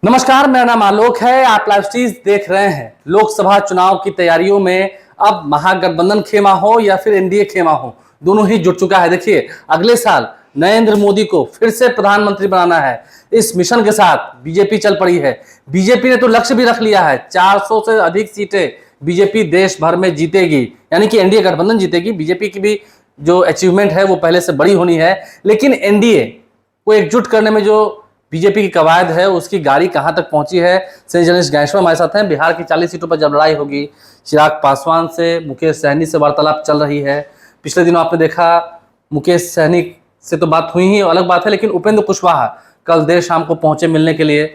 नमस्कार, मेरा नाम आलोक है। आप लाइव स्ट्रीम देख रहे हैं। लोकसभा चुनाव की तैयारियों में अब महागठबंधन खेमा हो या फिर एनडीए खेमा हो, दोनों ही जुट चुका है। देखिए, अगले साल नरेंद्र मोदी को फिर से प्रधानमंत्री बनाना है। इस मिशन के साथ बीजेपी चल पड़ी है। बीजेपी ने तो लक्ष्य भी रख लिया है, 400 से अधिक सीटें बीजेपी देश भर में जीतेगी, यानी कि एनडीए गठबंधन जीतेगी। बीजेपी की भी जो अचीवमेंट है वो पहले से बड़ी होनी है, लेकिन एनडीए को एकजुट करने में जो बीजेपी की कवायद है उसकी गाड़ी कहां तक पहुंची है। संजय जर्नलिस्ट ज्ञानेश्वर हमारे साथ हैं। बिहार की 40 सीटों पर जब लड़ाई होगी, चिराग पासवान से मुकेश सहनी से वार्तालाप चल रही है। पिछले दिनों आपने देखा, मुकेश सहनी से तो बात हुई ही अलग बात है, लेकिन उपेंद्र कुशवाहा कल देर शाम को पहुंचे मिलने के लिए।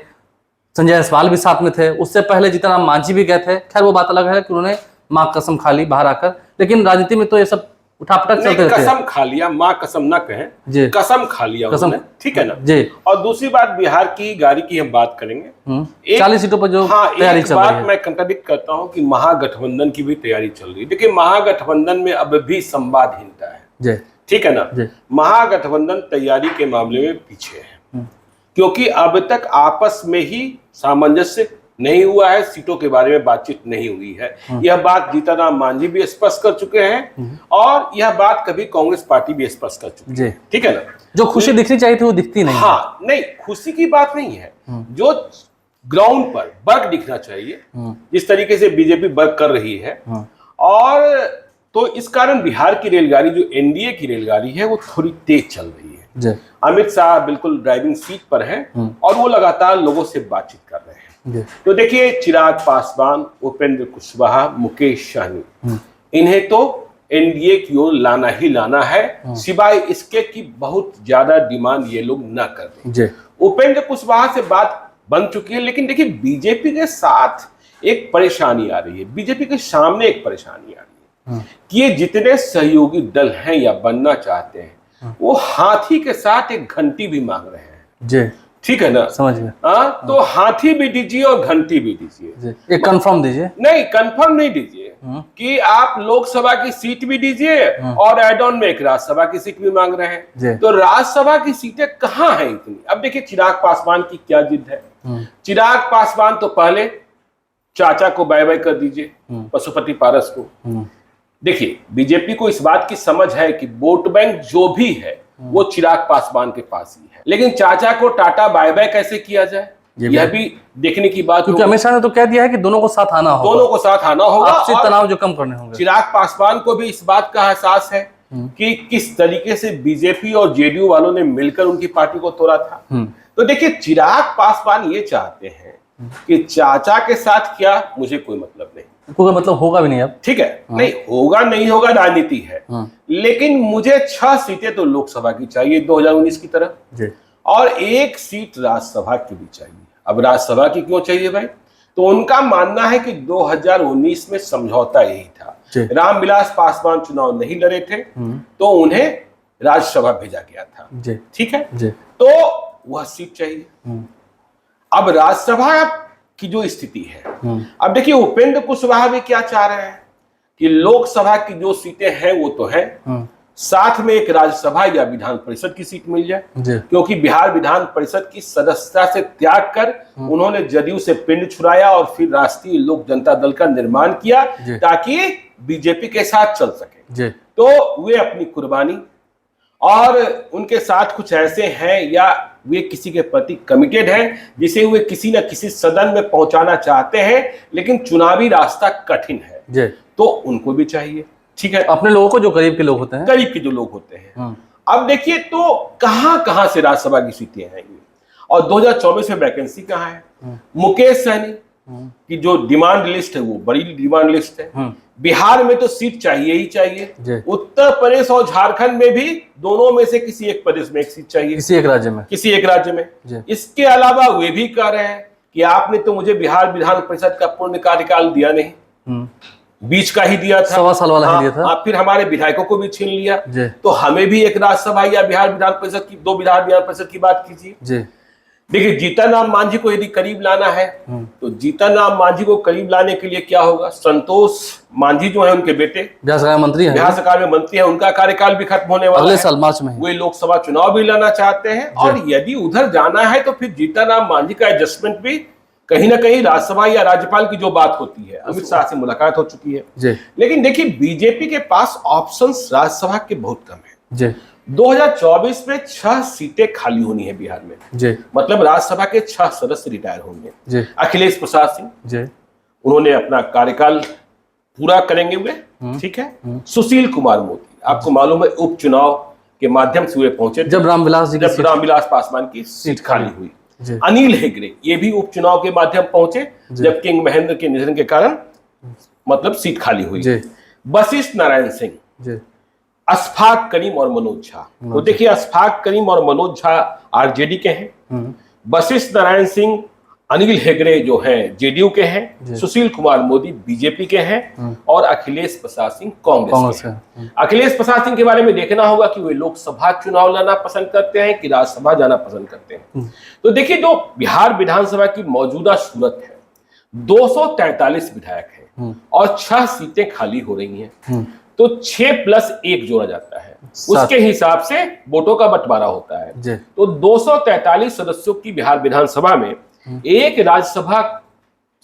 संजय जायसवाल भी साथ में थे। उससे पहले जीतन राम मांझी भी गए थे। खैर वो बात अलग है कि उन्होंने माँ कसम खा ली बाहर आकर, लेकिन राजनीति में तो ये सब उठापटक चलते रहते हैं। कसम खा लिया, माँ कसम ना कहें, कसम खा लिया कसम, ठीक है ना जी। और दूसरी बात, बिहार की गाड़ी की हम बात करेंगे। 40 सीटों पर जो तैयारी चल रही है। मैं कंट्राडिक्ट करता हूं कि महागठबंधन की भी तैयारी चल रही है। देखिए, महागठबंधन में अब भी संवादहीनता है, ठीक है ना। महागठबंधन तैयारी के मामले में पीछे है, क्योंकि अब तक आपस में ही सामंजस्य नहीं हुआ है, सीटों के बारे में बातचीत नहीं हुई है। यह बात जीतन राम मांझी भी स्पष्ट कर चुके हैं और यह बात कभी कांग्रेस पार्टी भी स्पष्ट कर चुकी है, ठीक है ना। जो खुशी दिखनी चाहिए थी वो दिखती नहीं। हाँ, नहीं, खुशी की बात नहीं है। जो ग्राउंड पर वर्क दिखना चाहिए, जिस तरीके से बीजेपी वर्क कर रही है, और तो इस कारण बिहार की रेलगाड़ी, जो एनडीए की रेलगाड़ी है, वो थोड़ी तेज चल रही है। अमित शाह बिल्कुल ड्राइविंग सीट पर हैं और वो लगातार लोगों से बातचीत कर रहे हैं। तो देखिए, चिराग पासवान, उपेंद्र कुशवाहा, मुकेश सहनी, इन्हें तो एनडीए की ओर लाना ही लाना है, सिवाय इसके कि बहुत ज्यादा डिमांड ये लोग ना कर दें। उपेंद्र कुशवाहा से बात बन चुकी है, लेकिन देखिए, बीजेपी के साथ एक परेशानी आ रही है, बीजेपी के सामने एक परेशानी आ रही है कि ये जितने सहयोगी दल हैं या बनना चाहते हैं, वो हाथी के साथ एक घंटी भी मांग रहे हैं, ठीक है ना। समझ गए। तो हाथी भी दीजिए और घंटी भी दीजिए। एक कंफर्म दीजिए। नहीं, कंफर्म नहीं दीजिए कि आप लोकसभा की सीट भी दीजिए और एड ऑन में एक राज्यसभा की सीट भी मांग रहे हैं। तो राज्यसभा की सीटें कहां हैं इतनी। अब देखिए, चिराग पासवान की क्या जिद है। चिराग पासवान तो पहले चाचा को बाय बाय कर दीजिए, पशुपति पारस को। देखिए, बीजेपी को इस बात की समझ है कि वोट बैंक जो भी है वो चिराग पासवान के पास ही है, लेकिन चाचा को टाटा बाय बाय कैसे किया जाए, यह भी देखने की बात। क्योंकि अमित शाह ने तो कह दिया है कि दोनों को साथ आना होगा, दोनों को साथ आना होगा, आपसी तनाव जो कम करने होंगे। चिराग पासवान को भी इस बात का एहसास है कि किस तरीके से बीजेपी और जेडीयू वालों ने मिलकर उनकी पार्टी को तोड़ा था। तो देखिए, चिराग पासवान ये चाहते हैं कि चाचा के साथ क्या, मुझे कोई मतलब नहीं, कोई मतलब होगा भी नहीं अब, ठीक है। नहीं होगा, नहीं होगा, राजनीति है। लेकिन मुझे 6 सीटें तो लोकसभा की चाहिए 2019 की तरह, और 1 सीट राज्यसभा की भी चाहिए। अब राज्यसभा की क्यों चाहिए भाई? तो उनका मानना है कि 2019 में समझौता यही था, रामविलास पासवान चुनाव नहीं लड़े थे तो उन्हें राज्यसभा भेजा गया था, ठीक है। तो वह सीट चाहिए। अब राज्यसभा की जो स्थिति है, अब देखिए, उपेंद्र कुशवाहा भी क्या चाह रहे हैं कि लोकसभा की जो सीटें हैं वो तो है, साथ में एक राज्यसभा या विधान परिषद की सीट मिल जाए, क्योंकि बिहार विधान परिषद की सदस्यता से त्याग कर उन्होंने जदयू से पिंड छुड़ाया और फिर राष्ट्रीय लोक जनता दल का निर्माण किया ताकि बीजेपी के साथ चल सके। तो वे अपनी कुर्बानी, और उनके साथ कुछ ऐसे हैं या वे किसी के प्रति कमिटेड हैं जिसे वे किसी न किसी सदन में पहुंचाना चाहते हैं, लेकिन चुनावी रास्ता कठिन है, तो उनको भी चाहिए, ठीक है। अपने लोगों को, जो करीब के लोग होते हैं, करीब के जो लोग होते हैं। अब देखिए, तो कहां से राज्यसभा की सीटें आएंगी और 2024 में वैकेंसी कहां है। मुकेश सहनी की जो डिमांड लिस्ट है वो बड़ी डिमांड लिस्ट है। बिहार में तो सीट चाहिए ही चाहिए, उत्तर प्रदेश और झारखंड में भी दोनों में से किसी एक प्रदेश में एक सीट चाहिए, किसी एक राज्य में। इसके अलावा वे भी कह रहे हैं कि आपने तो मुझे बिहार विधान परिषद का पूर्ण कार्यकाल दिया नहीं, बीच का ही दिया था, 1.25 साल वाला ही दिया था, फिर हमारे विधायकों को भी छीन लिया, तो हमें भी एक राज्यसभा या बिहार विधान परिषद की, 2 बिहार विधान परिषद की बात कीजिए। देखिए, जीतन राम मांझी को यदि करीब लाना है तो जीतन राम मांझी को करीब लाने के लिए क्या होगा, संतोष मांझी जो है उनके बेटे बिहार सरकार मंत्री है, बिहार सरकार में मंत्री है, उनका कार्यकाल भी खत्म होने वाला अगले है, साल मार्च में वे लोकसभा चुनाव भी लड़ना चाहते हैं। और यदि उधर जाना है तो फिर जीतन राम मांझी का एडजस्टमेंट भी कहीं ना कहीं राज्यसभा या राज्यपाल की जो बात होती है, अमित शाह से मुलाकात हो चुकी है। लेकिन देखिए, बीजेपी के पास ऑप्शंस राज्यसभा के बहुत कम है। 2024 में 6 सीटें खाली होनी है बिहार में, मतलब राज्यसभा के 6 सदस्य रिटायर होंगे। अखिलेश प्रसाद सिंह, उन्होंने अपना कार्यकाल पूरा करेंगे वे, ठीक है। सुशील कुमार मोदी, आपको मालूम है उपचुनाव के माध्यम से वे पहुंचे जब रामविलास पासवान की सीट खाली हुई। अनिल हेगड़े, ये भी उपचुनाव के माध्यम पहुंचे जब किंग महेंद्र के निधन के कारण मतलब सीट खाली हुई। वशिष्ठ नारायण सिंह, अशफाक करीम और मनोज झा। तो देखिए, अशफाक करीम और मनोज झा आरजेडी के हैं, वशिष्ठ नारायण सिंह अनिल हेगड़े जो हैं जेडीयू के हैं, सुशील कुमार मोदी बीजेपी के हैं और अखिलेश प्रसाद सिंह कांग्रेस के हैं। अखिलेश प्रसाद सिंह के बारे में देखना होगा कि वे लोकसभा चुनाव लड़ना पसंद करते हैं कि राज्यसभा जाना पसंद करते हैं। तो देखिए, जो बिहार विधानसभा की मौजूदा सूरत है, 243 विधायक हैं और 6 सीटें खाली हो रही हैं, तो 6+1 जोड़ा जाता है, उसके हिसाब से वोटों का बंटवारा होता है। तो 243 सदस्यों की बिहार विधानसभा में एक राज्यसभा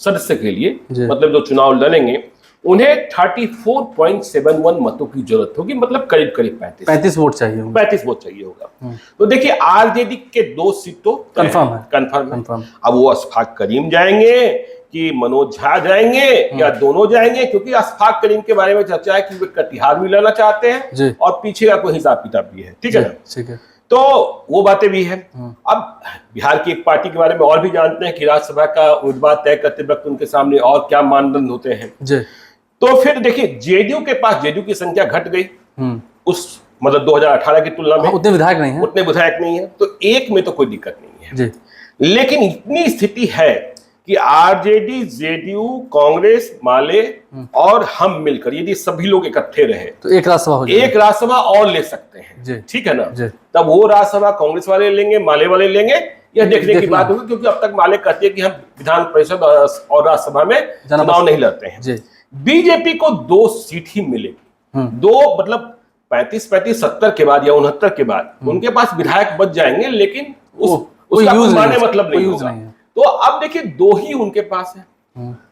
सदस्य के लिए मतलब जो चुनाव लड़ेंगे उन्हें 34.71 मतों की जरूरत होगी, मतलब करीब करीब 35 वोट चाहिए होगा। तो देखिए, आरजेडी के 2 सीट तो कंफर्म है। अब वो अशफाक करीम जाएंगे कि मनोज झा जाएंगे या दोनों जाएंगे, क्योंकि अशफाक करीम के बारे में चर्चा है कि वे कटिहार भी लड़ना चाहते हैं और पीछे का कोई हिसाब किताब भी है, ठीक है ना। तो वो बातें भी है। अब बिहार की एक पार्टी के बारे में और भी जानते हैं कि राज्यसभा का उम्मीदवार तय करते वक्त उनके सामने और क्या मानदंड होते हैं। तो फिर देखिए, जेडीयू के पास जेडीयू की संख्या घट गई उस मतलब 2018 की तुलना में, उतने विधायक नहीं है, तो एक में तो कोई दिक्कत नहीं है। लेकिन इतनी स्थिति है कि आरजेडी, जेडीयू, कांग्रेस, माले और हम मिलकर यदि सभी लोग इकट्ठे रहे तो एक राज्यसभा और ले सकते हैं, ठीक है ना। तब वो राज्यसभा कांग्रेस वाले लेंगे, माले वाले लेंगे, यह देखने की बात होगी, क्योंकि अब तक माले कहते हैं कि हम विधान परिषद और राज्यसभा में चुनाव नहीं लड़ते हैं। बीजेपी को 2 सीट ही मिलेगी, 2 मतलब 35, 70 के बाद या 69 के बाद उनके पास विधायक बच जाएंगे, लेकिन उसका माने मतलब नहीं होगा। तो अब देखिए, 2 ही उनके पास है।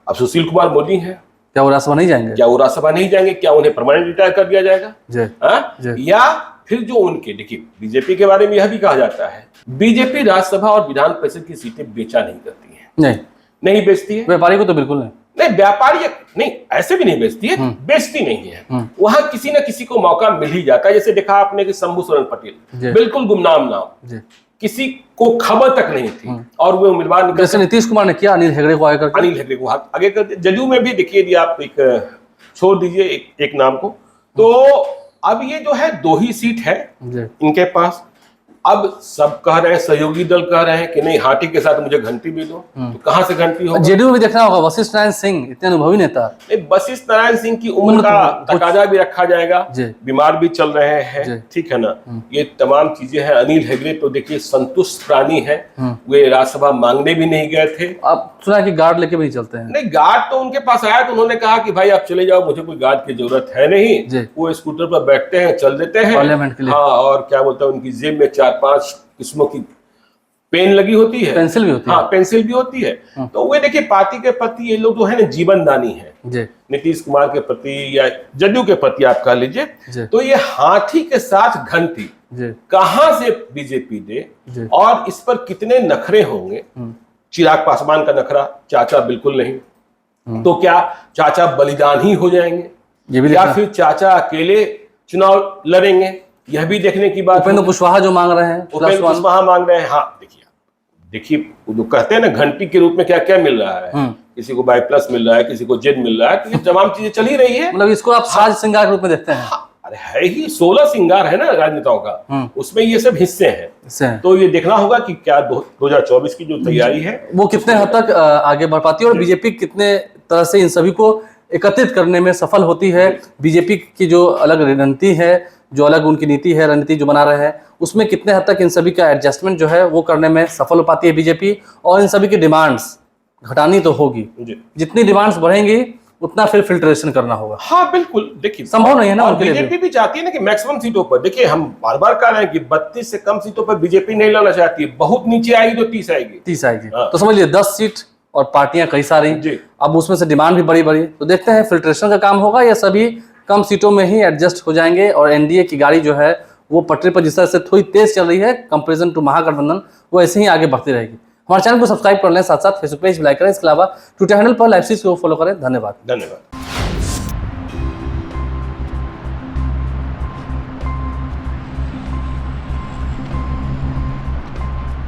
अब सुशील कुमार मोदी है, क्या वो राज्यसभा नहीं जाएंगे? क्या उन्हें परमानेंट रिटायर कर दिया जाएगा? या फिर जो उनके, देखिए बीजेपी के बारे में यह भी कहा जाता है, बीजेपी राज्यसभा और विधान परिषद की सीटें बेचा नहीं करती है, नहीं बेचती है। व्यापारी को तो बिल्कुल नहीं, व्यापारी नहीं, ऐसे भी नहीं बेचती है, बेचती नहीं है। वहां किसी न किसी को मौका मिल ही जाता है। जैसे देखा आपने कि शंभू सोरेन पटेल, बिल्कुल गुमनाम नाम, किसी को खबर तक नहीं थी और वो उम्मीदवार निकल, जैसे नीतीश कुमार ने किया, अनिल हेगड़े को आगे कर जदयू में भी देखिए, यदि आप एक छोड़ दीजिए एक नाम को, तो अब ये जो है 2 ही सीट है इनके पास। अब सब कह रहे हैं, सहयोगी दल कह रहे हैं कि नहीं, हाथी के साथ मुझे घंटी भी दो, तो कहां से घंटी होगा? जेडीयू में भी देखना होगा, वशिष्ठ नारायण सिंह इतने अनुभवी नेता, वशिष्ठ नारायण सिंह की उम्र का तकाजा भी रखा जाएगा, बीमार भी चल रहे हैं, ठीक है ना। ये तमाम चीजें हैं। अनिल हेगड़े तो देखिए संतुष्ट प्राणी है, वे राज्यसभा मांगने भी नहीं गए थे। आप सुना कि गार्ड लेके भी नहीं चलते हैं? नहीं, गार्ड तो उनके पास आया तो उन्होंने कहा कि भाई आप चले जाओ, मुझे कोई गार्ड की जरूरत है नहीं। वो स्कूटर पर बैठते हैं, चल देते हैं पार्लियामेंट के लिए। हाँ, और क्या बोलते हैं, उनकी जेब में 4-5 किस्मों की पेन लगी होती है, पेंसिल भी होती है। हाँ, पेंसिल भी होती है। तो वे देखिए, पार्टी के प्रति ये लोग जो है ना जीवनदानी है, नीतीश कुमार के प्रति या जदयू के प्रति आप कह लीजिए। तो ये हाथी के साथ घंटी कहां से बीजेपी दे और इस पर कितने नखरे होंगे। चिराग पासवान का नखरा, चाचा बिल्कुल नहीं, तो क्या चाचा बलिदान ही हो जाएंगे या फिर चाचा अकेले चुनाव लड़ेंगे, यह भी देखने की बात। उपेंद्र कुशवाहा जो मांग रहे हैं, मांग रहे हैं। हाँ, देखिए जो कहते हैं ना, घंटी के रूप में क्या क्या मिल रहा है, किसी को Y+ मिल रहा है, किसी को Z मिल रहा है, तो ये तमाम चीजें चल ही रही है। मतलब इसको आप साज श्रृंगार के रूप में देखते हैं? अरे है ही, 16 श्रृंगार है ना राजनेताओं का, उसमें ये सब हिस्से हैं। तो ये देखना होगा कि क्या 2024 की जो तैयारी है वो कितने हद तक आगे बढ़ पाती है और बीजेपी कितने तरह से इन सभी को एकत्रित करने में सफल होती है। बीजेपी की जो अलग रणनीति है, जो अलग उनकी नीति है, रणनीति जो बना रहे हैं, उसमें कितने हद तक इन सभी का एडजस्टमेंट जो है वो करने में सफल हो पाती है बीजेपी। और इन सभी की डिमांड्स घटानी तो होगी, जितनी डिमांड्स बढ़ेंगी उतना फिर फिल्ट्रेशन करना होगा। हाँ बिल्कुल, देखिए संभव नहीं है ना और उनके लिए बीजेपी भी चाहती है ना कि मैक्सिमम सीटों पर, देखिए हम बार बार कह रहे हैं कि 32 से कम सीटों पर बीजेपी नहीं लाना चाहती है, बहुत नीचे आएगी तो 30 आएगी, 30 आएगी। हाँ। तो समझ लीजिए 10 सीट और पार्टियां कई सारी, अब उसमें से डिमांड भी बड़ी बड़ी। तो देखते हैं फिल्ट्रेशन का काम होगा या सभी कम सीटों में ही एडजस्ट हो जाएंगे और एनडीए की गाड़ी जो है वो पटरी पर जिस तरह से थोड़ी तेज चल रही है कंपेरिजन टू महागठबंधन, वो ऐसे ही आगे बढ़ती रहेगी। हमारे चैनल को सब्सक्राइब कर लें, साथ साथ फेसबुक पेज भी लाइक करें। इसके अलावा ट्विटर हैंडल पर लाइव सीरीज को फॉलो करें। धन्यवाद।